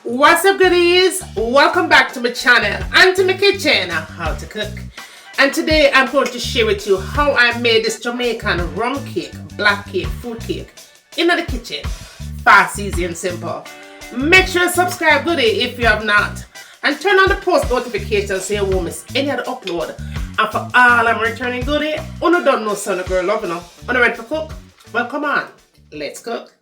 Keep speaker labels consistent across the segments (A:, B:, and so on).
A: What's up, goodies? Welcome back to my channel and to my kitchen, how to cook. And today I'm going to share with you how I made this Jamaican rum cake, black cake, fruit cake in the kitchen. Fast, easy and simple. Make sure to subscribe, goodie, if you have not. And turn on the post notifications so you won't miss any other upload. And for all I'm returning goodie, you don't know son of girl love, you know. Are you ready for cook? Well, come on, let's cook.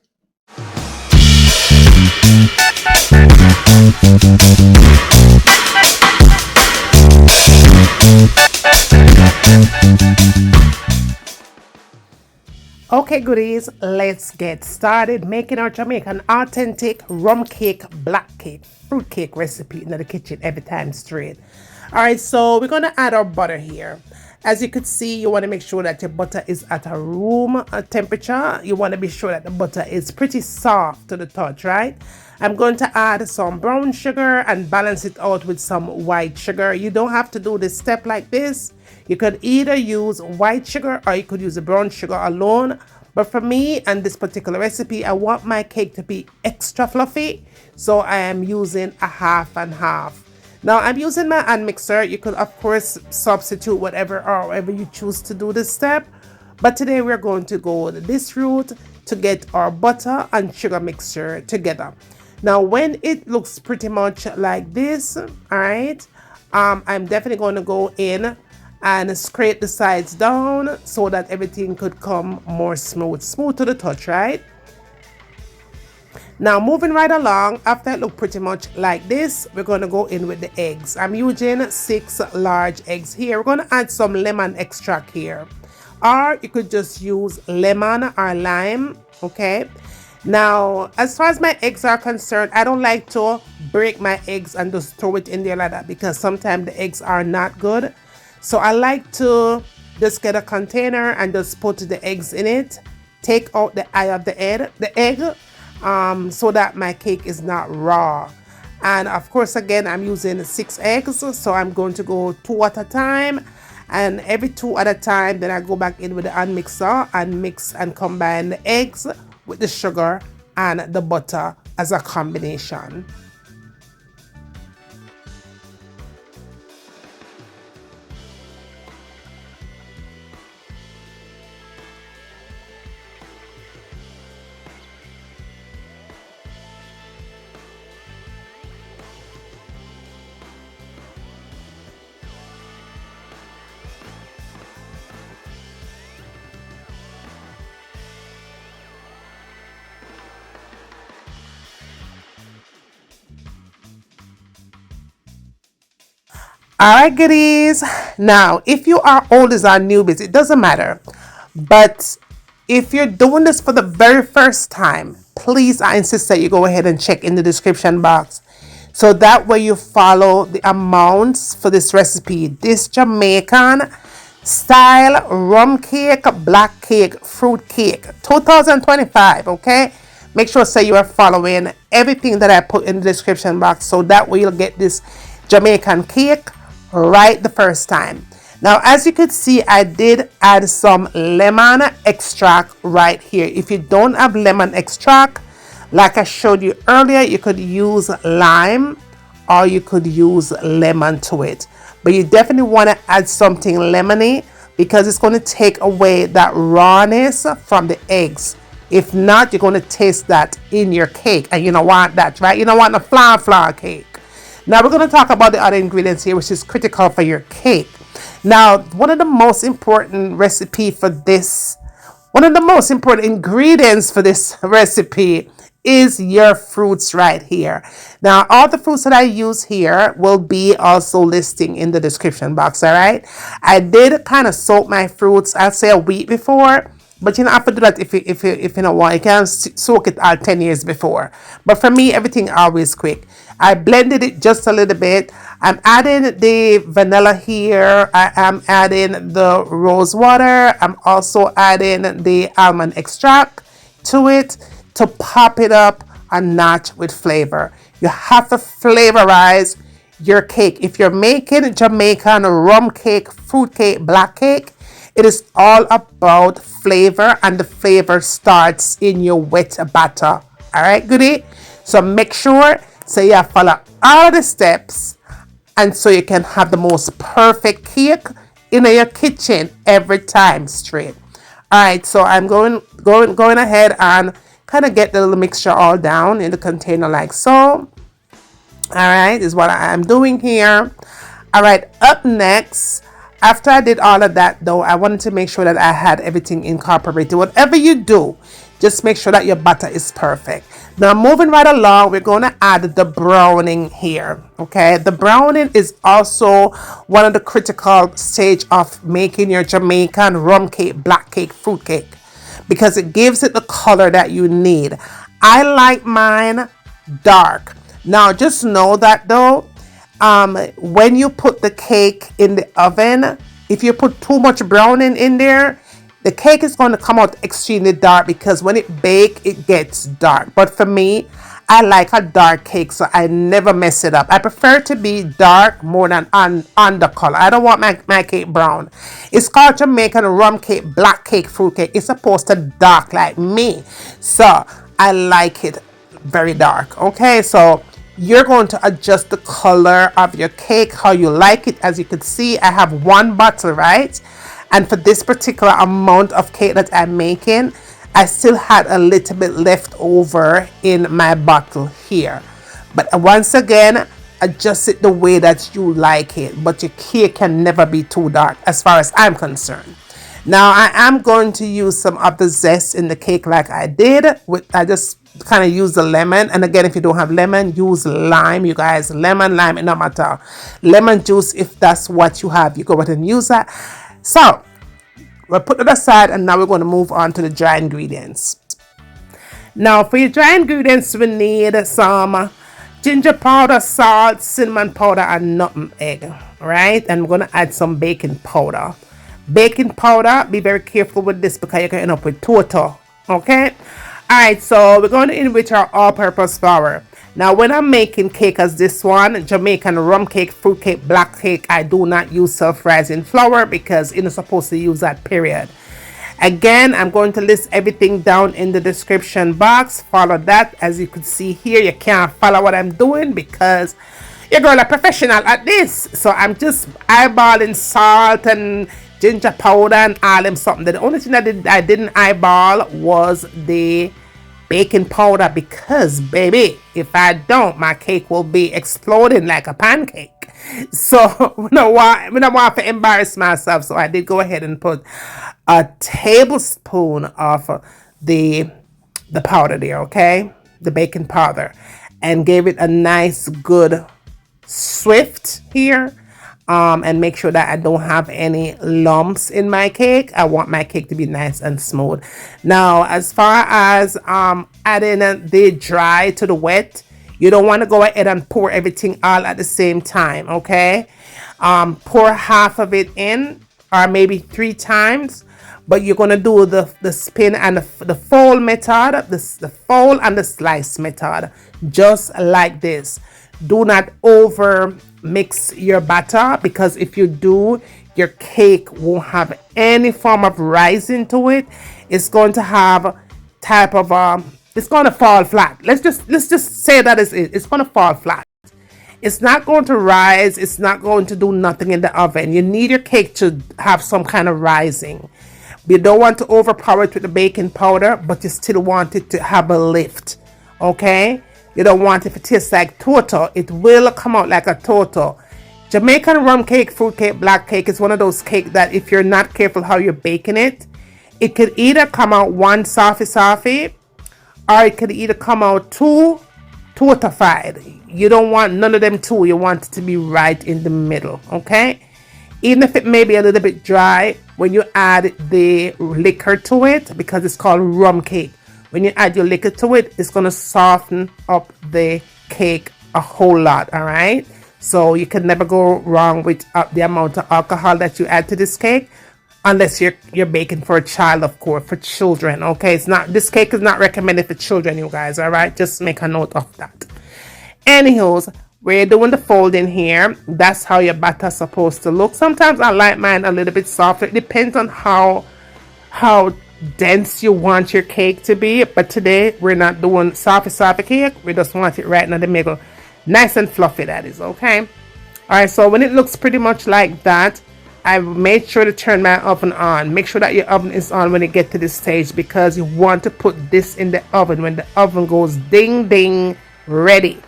A: Okay, goodies, let's get started making our Jamaican authentic rum cake, black cake, fruit cake recipe in the kitchen every time straight. All right, so we're gonna add our butter here. As you can see, you want to make sure that your butter is at a room temperature. You want to be sure that the butter is pretty soft to the touch, right? I'm going to add some brown sugar and balance it out with some white sugar. You don't have to do this step like this. You could either use white sugar or you could use the brown sugar alone. But for me and this particular recipe, I want my cake to be extra fluffy. So I am using a half and half. Now I'm using my hand mixer. You could of course substitute whatever or however you choose to do this step. But today we're going to go this route to get our butter and sugar mixture together. Now when it looks pretty much like this, all right, I'm definitely going to go in and scrape the sides down so that everything could come more smooth to the touch, right? Now moving right along, after it look pretty much like this, we're going to go in with the eggs. I'm using 6 large eggs here. We're going to add some lemon extract here, or you could just use lemon or lime. Okay, now as far as my eggs are concerned, I don't like to break my eggs and just throw it in there like that, because sometimes the eggs are not good. So I like to just get a container and just put the eggs in it, take out the eye of the egg, so that my cake is not raw. And of course, again, I'm using 6 eggs, so I'm going to go 2 at a time, and every 2 at a time then I go back in with the hand mixer and mix and combine the eggs with the sugar and the butter as a combination. Alright, goodies. Now, if you are oldies or newbies, it doesn't matter. But if you're doing this for the very first time, please, I insist that you go ahead and check in the description box. So that way you follow the amounts for this recipe. This Jamaican style rum cake, black cake, fruit cake, 2025, okay? Make sure say you are following everything that I put in the description box, so that way you'll get this Jamaican cake right the first time. Now as you could see, I did add some lemon extract right here. If you don't have lemon extract, like I showed you earlier, you could use lime or you could use lemon to it, but you definitely want to add something lemony, because it's going to take away that rawness from the eggs. If not, you're going to taste that in your cake, and you don't want that, right? You don't want a flour cake. Now we're going to talk about the other ingredients here, which is critical for your cake. Now, one of the most important ingredients for this recipe is your fruits right here. Now, all the fruits that I use here will be also listing in the description box, all right? I did kind of soak my fruits, I'll say a week before, but you don't have to do that if you don't want. You can soak it all 10 years before. But for me, everything always quick. I blended it just a little bit. I'm adding the vanilla here. I am adding the rose water. I'm also adding the almond extract to it to pop it up a notch with flavor. You have to flavorize your cake. If you're making Jamaican rum cake, fruit cake, black cake, it is all about flavor, and the flavor starts in your wet batter. All right, goodie? So make sure so you follow all the steps, and so you can have the most perfect cake in your kitchen every time straight. All right, so I'm going ahead and kind of get the little mixture all down in the container like so. All right, is what I'm doing here. All right, up next, after I did all of that though, I wanted to make sure that I had everything incorporated. Whatever you do, just make sure that your butter is perfect. Now moving right along, we're going to add the browning here. Okay, the browning is also one of the critical stage of making your Jamaican rum cake, black cake, fruit cake, because it gives it the color that you need. I like mine dark. Now just know that though, when you put the cake in the oven, if you put too much browning in there, the cake is going to come out extremely dark, because when it bakes, it gets dark. But for me, I like a dark cake, so I never mess it up. I prefer to be dark more than on the color. I don't want my cake brown. It's called Jamaican rum cake, black cake, fruit cake. It's supposed to dark like me. So I like it very dark. Okay, so you're going to adjust the color of your cake how you like it. As you can see, I have one bottle, right? And for this particular amount of cake that I'm making, I still had a little bit left over in my bottle here. But once again, adjust it the way that you like it. But your cake can never be too dark as far as I'm concerned. Now I am going to use some of the zest in the cake like I did. I just kind of use the lemon. And again, if you don't have lemon, use lime, you guys. Lemon, lime, it no matter. Lemon juice, if that's what you have, you go ahead and use that. So we'll put it aside, and now we're going to move on to the dry ingredients. Now for your dry ingredients, we need some ginger powder, salt, cinnamon powder, and nutmeg, right? And we're going to add some baking powder. Baking powder, be very careful with this because you can end up with total, okay? All right, so we're going to enrich our all-purpose flour. Now when I'm making cake as this one, Jamaican rum cake, fruit cake, black cake, I do not use self-rising flour because you're not supposed to use that, period. Again, I'm going to list everything down in the description box. Follow that. As you can see here, you can't follow what I'm doing because you're girl a professional at this. So I'm just eyeballing salt and ginger powder and all them something. The only thing I didn't eyeball was the baking powder, because baby, if I don't, my cake will be exploding like a pancake. So I don't want to embarrass myself, so I did go ahead and put a tablespoon of the powder there, okay, the baking powder, and gave it a nice good swift here. And make sure that I don't have any lumps in my cake. I want my cake to be nice and smooth. Now, as far as adding the dry to the wet, you don't want to go ahead and pour everything all at the same time, okay? Pour half of it in, or maybe 3 times, but you're going to do the spin and the fold method, the fold and the slice method, just like this. Do not over mix your batter, because if you do, your cake won't have any form of rising to it. It's going to have type of it's going to fall flat. Let's just say that is it. It's going to fall flat. It's not going to rise. It's not going to do nothing in the oven. You need your cake to have some kind of rising. You don't want to overpower it with the baking powder, but you still want it to have a lift, okay? You don't want it to taste like total. It will come out like a total. Jamaican rum cake, fruit cake, black cake is one of those cakes that if you're not careful how you're baking it, it could either come out one softy, or it could either come out too tortified. You don't want none of them two. You want it to be right in the middle, okay? Even if it may be a little bit dry, when you add the liquor to it, because it's called rum cake, when you add your liquor to it, it's going to soften up the cake a whole lot, all right? So you can never go wrong with the amount of alcohol that you add to this cake, unless you're baking for a child, of course, for children, okay? This cake is not recommended for children, you guys, all right? Just make a note of that. Anywho, we're doing the folding here. That's how your batter's supposed to look. Sometimes I like mine a little bit softer. It depends on how dense you want your cake to be. But today we're not doing soft cake. We just want it right now the middle, nice and fluffy, that is. Okay. All right, so when it looks pretty much like that, I made sure to turn my oven on. Make sure that your oven is on when you get to this stage, because you want to put this in the oven when the oven goes ding ding ready.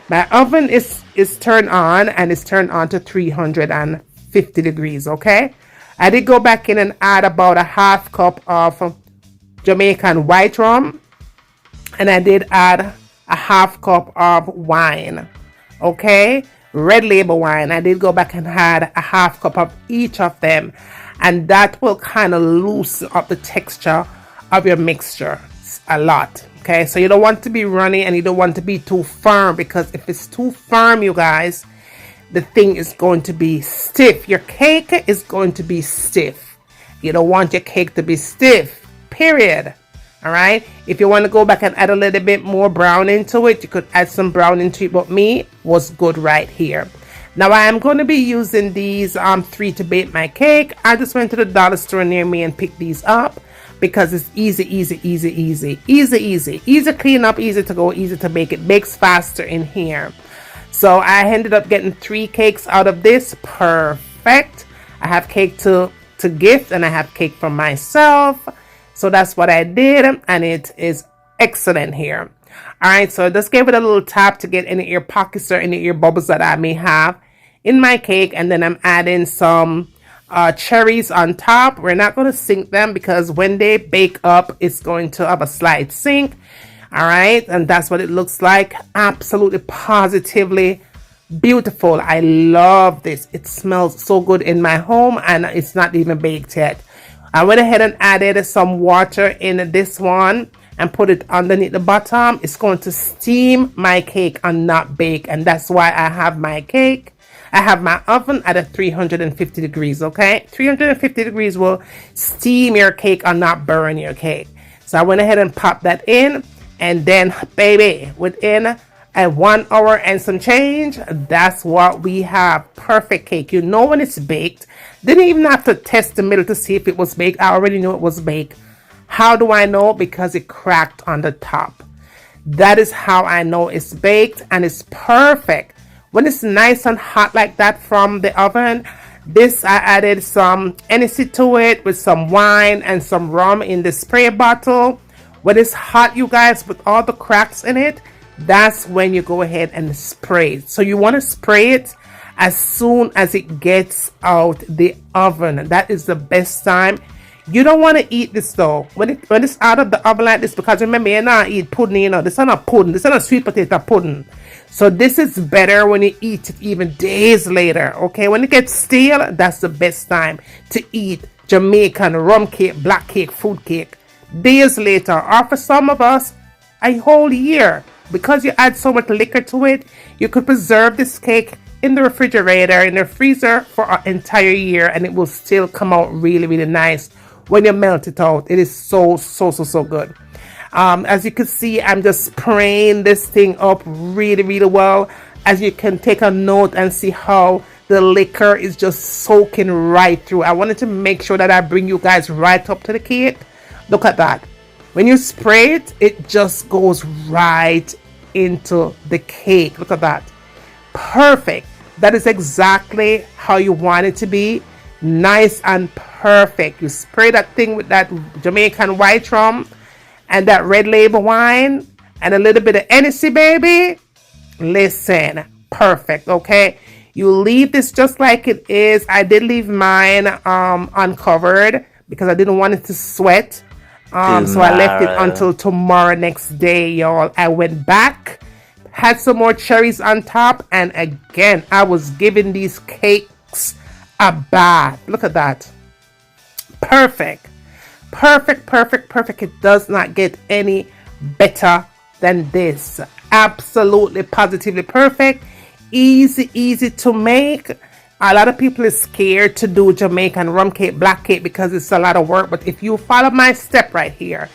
A: My oven is turned on, and it's turned on to 350 degrees. Okay, I did go back in and add about a half cup of Jamaican white rum, and I did add a half cup of wine. Okay, red label wine. I did go back and add a half cup of each of them, and that will kind of loosen up the texture of your mixture a lot. Okay, so you don't want to be runny and you don't want to be too firm, because if it's too firm, you guys, the thing is going to be stiff. Your cake is going to be stiff. You don't want your cake to be stiff, period. All right, if you want to go back and add a little bit more brown into it, you could add some brown into it, but me was good right here. Now I am going to be using these 3 to bake my cake. I just went to the dollar store near me and picked these up because it's easy clean up, easy to go, easy to bake. It bakes faster in here. So I ended up getting 3 cakes out of this. Perfect. I have cake to gift, and I have cake for myself. So that's what I did, and it is excellent here. All right, so just give it a little tap to get any air pockets or any air bubbles that I may have in my cake, and then I'm adding some cherries on top. We're not going to sink them because when they bake up, it's going to have a slight sink. All right, and that's what it looks like. Absolutely, positively beautiful. I love this. It smells so good in my home, and it's not even baked yet. I went ahead and added some water in this one and put it underneath the bottom. It's going to steam my cake and not bake, and that's why I have my cake. I have my oven at a 350 degrees. Okay, 350 degrees will steam your cake and not burn your cake. So I went ahead and popped that in, and then baby, within 1 hour and some change, that's what we have. Perfect cake. You know when it's baked. Didn't even have to test the middle to see if it was baked. I already knew it was baked. How do I know? Because it cracked on the top. That is how I know it's baked, and it's perfect. When it's nice and hot like that from the oven, this I added some Hennessy to it with some wine and some rum in the spray bottle. When it's hot, you guys, with all the cracks in it, that's when you go ahead and spray it. So you want to spray it as soon as it gets out the oven. That is the best time. You don't want to eat this though when it's out of the oven like this, because remember, you're not eat pudding, you know. This is not pudding. This is not sweet potato pudding. So this is better when you eat it even days later. Okay, when it gets stale, that's the best time to eat Jamaican rum cake, black cake, fruit cake days later, or for some of us, a whole year. Because you add so much liquor to it, you could preserve this cake in the refrigerator, in the freezer for an entire year, and it will still come out really nice when you melt it out. It is so good. As you can see, I'm just spraying this thing up really well. As you can take a note and see how the liquor is just soaking right through. I wanted to make sure that I bring you guys right up to the cake. Look at that. When you spray it, it just goes right into the cake. Look at that. Perfect. That is exactly how you want it to be. Nice and perfect. You spray that thing with that Jamaican white rum and that red label wine and a little bit of Hennessy, baby. Listen, perfect. Okay, you leave this just like it is. I did leave mine uncovered because I didn't want it to sweat. So I left it until tomorrow next day, y'all. I went back, had some more cherries on top, and again, I was giving these cakes a bath. Look at that. Perfect. It does not get any better than this. Absolutely, positively perfect. Easy to make. A lot of people are scared to do Jamaican rum cake, black cake, because it's a lot of work. But if you follow my step right here,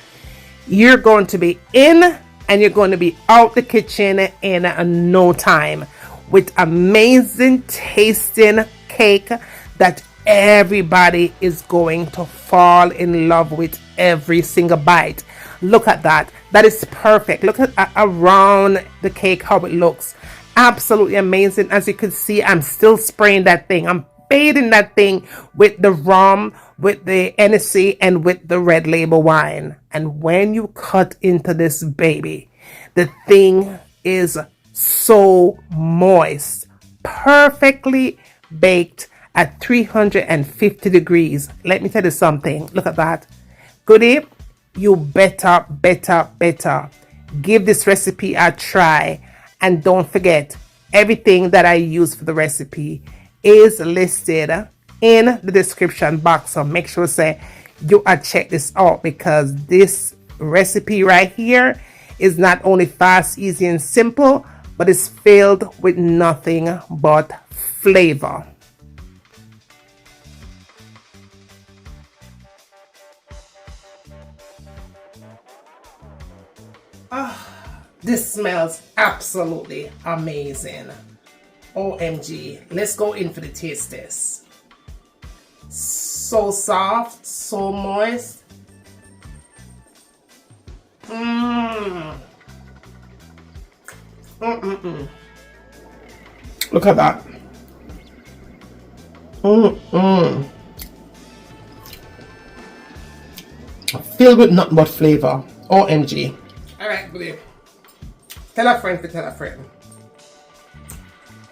A: you're going to be in and you're going to be out the kitchen in no time with amazing tasting cake that everybody is going to fall in love with every single bite. Look at that. That is perfect. Look at around the cake how it looks. Absolutely amazing. As you can see, I'm still spraying that thing. I'm bathing that thing with the rum, with the NSC, and with the red label wine. And when you cut into this baby, the thing is so moist, perfectly baked at 350 degrees. Let me tell you something. Look at that. Goodie, you better give this recipe a try. And don't forget, everything that I use for the recipe is listed in the description box. So make sure say you check this out, because this recipe right here is not only fast, easy, and simple, but it's filled with nothing but flavor. This smells absolutely amazing. OMG. Let's go in for the taste test. So soft, so moist. Look at that. Filled with nothing but flavor. OMG. Alright, babe. Tell a friend to tell a friend.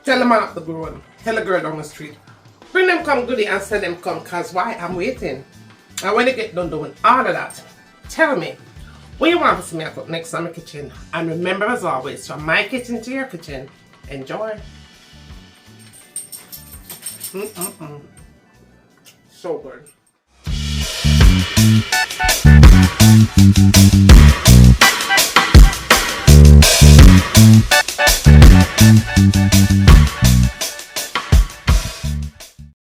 A: Tell the man up the road. Tell a girl down the street. Bring them come goodie and send them come, cause why? I'm waiting. And when they get done doing all of that, tell me what you want to see me cook next time in the kitchen. And remember, as always, from my kitchen to your kitchen, enjoy. So good.